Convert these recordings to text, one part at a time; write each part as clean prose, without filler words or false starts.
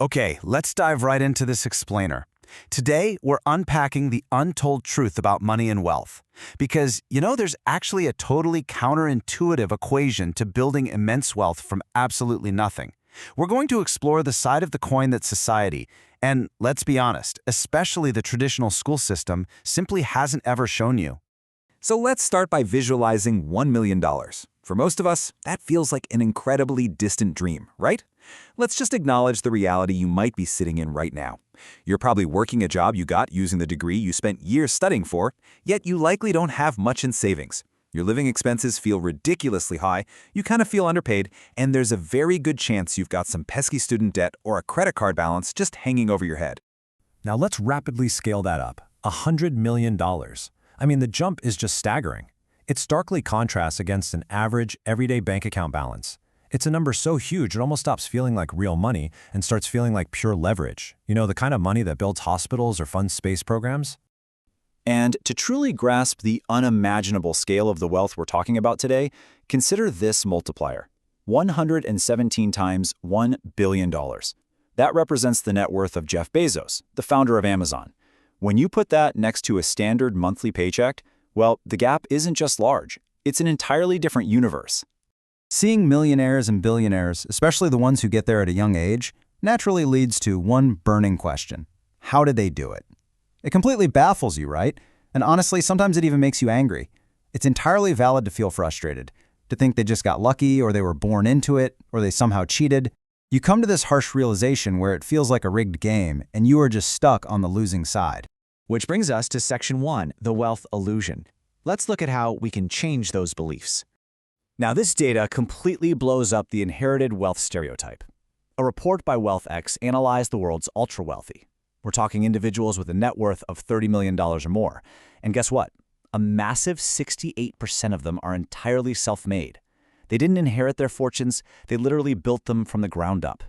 Okay, let's dive right into this explainer. Today, we're unpacking the untold truth about money and wealth. Because, there's actually a totally counterintuitive equation to building immense wealth from absolutely nothing. We're going to explore the side of the coin that society, and let's be honest, especially the traditional school system, simply hasn't ever shown you. So let's start by visualizing $1 million. For most of us, that feels like an incredibly distant dream, right? Let's just acknowledge the reality you might be sitting in right now. You're probably working a job you got using the degree you spent years studying for, yet you likely don't have much in savings. Your living expenses feel ridiculously high, you kind of feel underpaid, and there's a very good chance you've got some pesky student debt or a credit card balance just hanging over your head. Now let's rapidly scale that up. $100 million. I mean, the jump is just staggering. It starkly contrasts against an average, everyday bank account balance. It's a number so huge it almost stops feeling like real money and starts feeling like pure leverage. The kind of money that builds hospitals or funds space programs? And to truly grasp the unimaginable scale of the wealth we're talking about today, consider this multiplier: 117 times $1 billion. That represents the net worth of Jeff Bezos, the founder of Amazon. When you put that next to a standard monthly paycheck, well, the gap isn't just large, it's an entirely different universe. Seeing millionaires and billionaires, especially the ones who get there at a young age, naturally leads to one burning question: how did they do it? It completely baffles you, right? And honestly, sometimes it even makes you angry. It's entirely valid to feel frustrated, to think they just got lucky, or they were born into it, or they somehow cheated. You come to this harsh realization where it feels like a rigged game, and you are just stuck on the losing side. Which brings us to Section 1, the wealth illusion. Let's look at how we can change those beliefs. Now, this data completely blows up the inherited wealth stereotype. A report by WealthX analyzed the world's ultra-wealthy. We're talking individuals with a net worth of $30 million or more. And guess what? A massive 68% of them are entirely self-made. They didn't inherit their fortunes, they literally built them from the ground up.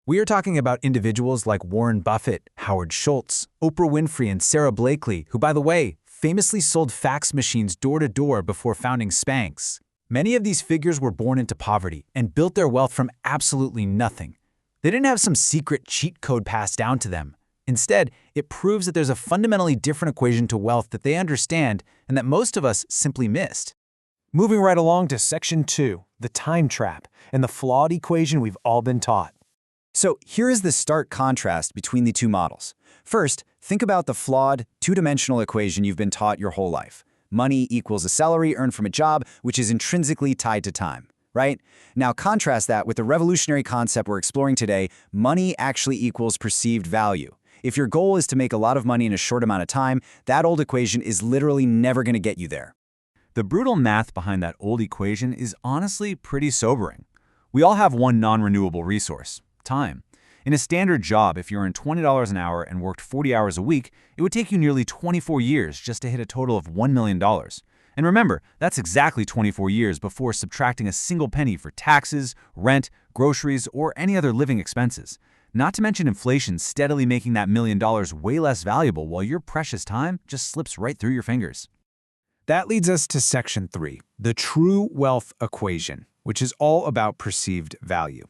We are talking about individuals like Warren Buffett, Howard Schultz, Oprah Winfrey, and Sarah Blakely, who, by the way, famously sold fax machines door to door before founding Spanx. Many of these figures were born into poverty and built their wealth from absolutely nothing. They didn't have some secret cheat code passed down to them. Instead, it proves that there's a fundamentally different equation to wealth that they understand and that most of us simply missed. Moving right along to Section 2, the time trap, and the flawed equation we've all been taught. So here is the stark contrast between the two models. First, think about the flawed, two-dimensional equation you've been taught your whole life. Money equals a salary earned from a job, which is intrinsically tied to time, right? Now contrast that with the revolutionary concept we're exploring today: money actually equals perceived value. If your goal is to make a lot of money in a short amount of time, that old equation is literally never going to get you there. The brutal math behind that old equation is honestly pretty sobering. We all have one non-renewable resource: time. In a standard job, if you earned $20 an hour and worked 40 hours a week, it would take you nearly 24 years just to hit a total of $1 million. And remember, that's exactly 24 years before subtracting a single penny for taxes, rent, groceries, or any other living expenses. Not to mention inflation steadily making that $1 million way less valuable while your precious time just slips right through your fingers. That leads us to Section 3, the true wealth equation, which is all about perceived value.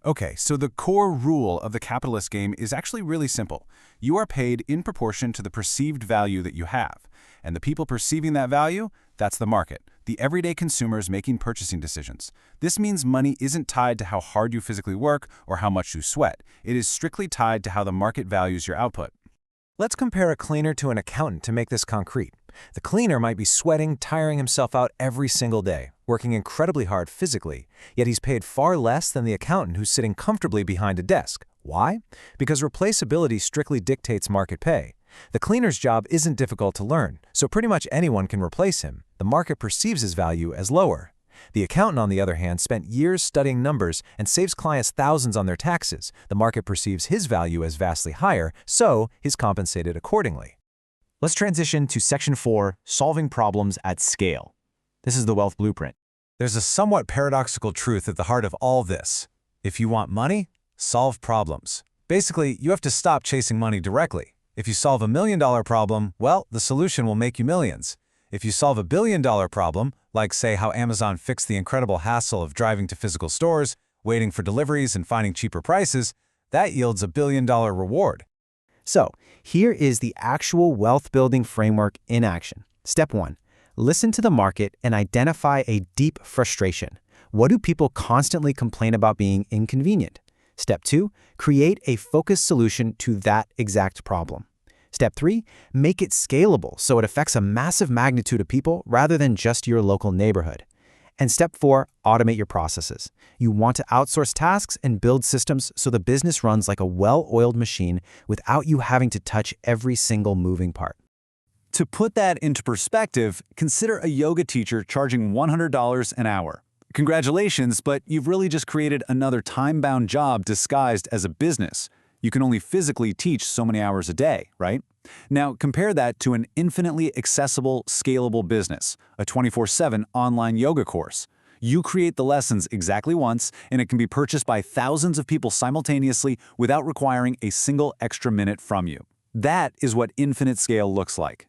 Okay, so the core rule of the capitalist game is actually really simple. You are paid in proportion to the perceived value that you have. And the people perceiving that value, that's the market, the everyday consumers making purchasing decisions. This means money isn't tied to how hard you physically work or how much you sweat. It is strictly tied to how the market values your output. Let's compare a cleaner to an accountant to make this concrete. The cleaner might be sweating, tiring himself out every single day, working incredibly hard physically, yet he's paid far less than the accountant who's sitting comfortably behind a desk. Why? Because replaceability strictly dictates market pay. The cleaner's job isn't difficult to learn, so pretty much anyone can replace him. The market perceives his value as lower. The accountant, on the other hand, spent years studying numbers and saves clients thousands on their taxes. The market perceives his value as vastly higher, so he's compensated accordingly. Let's transition to Section 4, solving problems at scale. This is the wealth blueprint. There's a somewhat paradoxical truth at the heart of all this. If you want money, solve problems. Basically, you have to stop chasing money directly. If you solve $1 million problem, well, the solution will make you millions. If you solve $1 billion problem, like say how Amazon fixed the incredible hassle of driving to physical stores, waiting for deliveries and finding cheaper prices, That yields $1 billion reward. So, here is the actual wealth-building framework in action. Step 1. Listen to the market and identify a deep frustration. What do people constantly complain about being inconvenient? Step 2. Create a focused solution to that exact problem. Step 3. Make it scalable so it affects a massive magnitude of people rather than just your local neighborhood. And step 4, automate your processes. You want to outsource tasks and build systems so the business runs like a well-oiled machine without you having to touch every single moving part. To put that into perspective, consider a yoga teacher charging $100 an hour. Congratulations, but you've really just created another time-bound job disguised as a business. You can only physically teach so many hours a day, right? Now, compare that to an infinitely accessible, scalable business, a 24/7 online yoga course. You create the lessons exactly once, and it can be purchased by thousands of people simultaneously without requiring a single extra minute from you. That is what infinite scale looks like.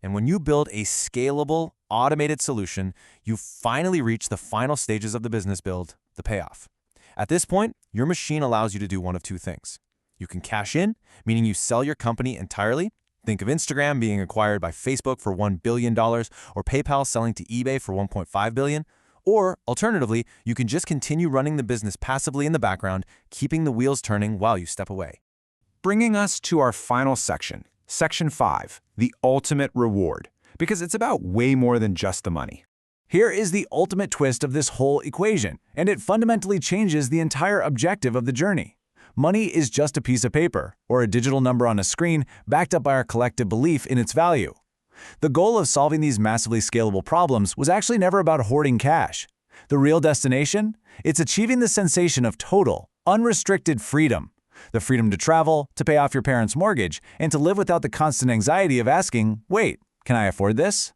And when you build a scalable, automated solution, you finally reach the final stages of the business build, the payoff. At this point, your machine allows you to do one of two things. You can cash in, meaning you sell your company entirely. Think of Instagram being acquired by Facebook for $1 billion or PayPal selling to eBay for $1.5 billion. Or, alternatively, you can just continue running the business passively in the background, keeping the wheels turning while you step away. Bringing us to our final section, Section 5, the ultimate reward, because it's about way more than just the money. Here is the ultimate twist of this whole equation, and it fundamentally changes the entire objective of the journey. Money is just a piece of paper, or a digital number on a screen backed up by our collective belief in its value. The goal of solving these massively scalable problems was actually never about hoarding cash. The real destination? It's achieving the sensation of total, unrestricted freedom. The freedom to travel, to pay off your parents' mortgage, and to live without the constant anxiety of asking, wait, can I afford this?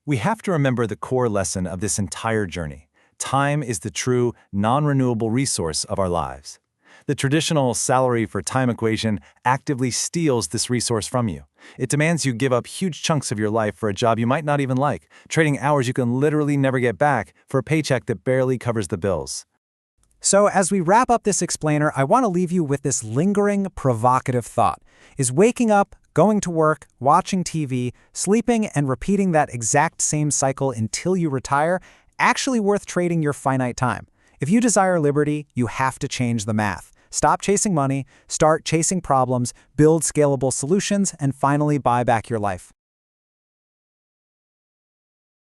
We have to remember the core lesson of this entire journey. Time is the true, non-renewable resource of our lives. The traditional salary for time equation actively steals this resource from you. It demands you give up huge chunks of your life for a job you might not even like, trading hours you can literally never get back for a paycheck that barely covers the bills. So as we wrap up this explainer, I want to leave you with this lingering, provocative thought. Is waking up, going to work, watching TV, sleeping, and repeating that exact same cycle until you retire actually worth trading your finite time? If you desire liberty, you have to change the math. Stop chasing money, start chasing problems, build scalable solutions, and finally buy back your life.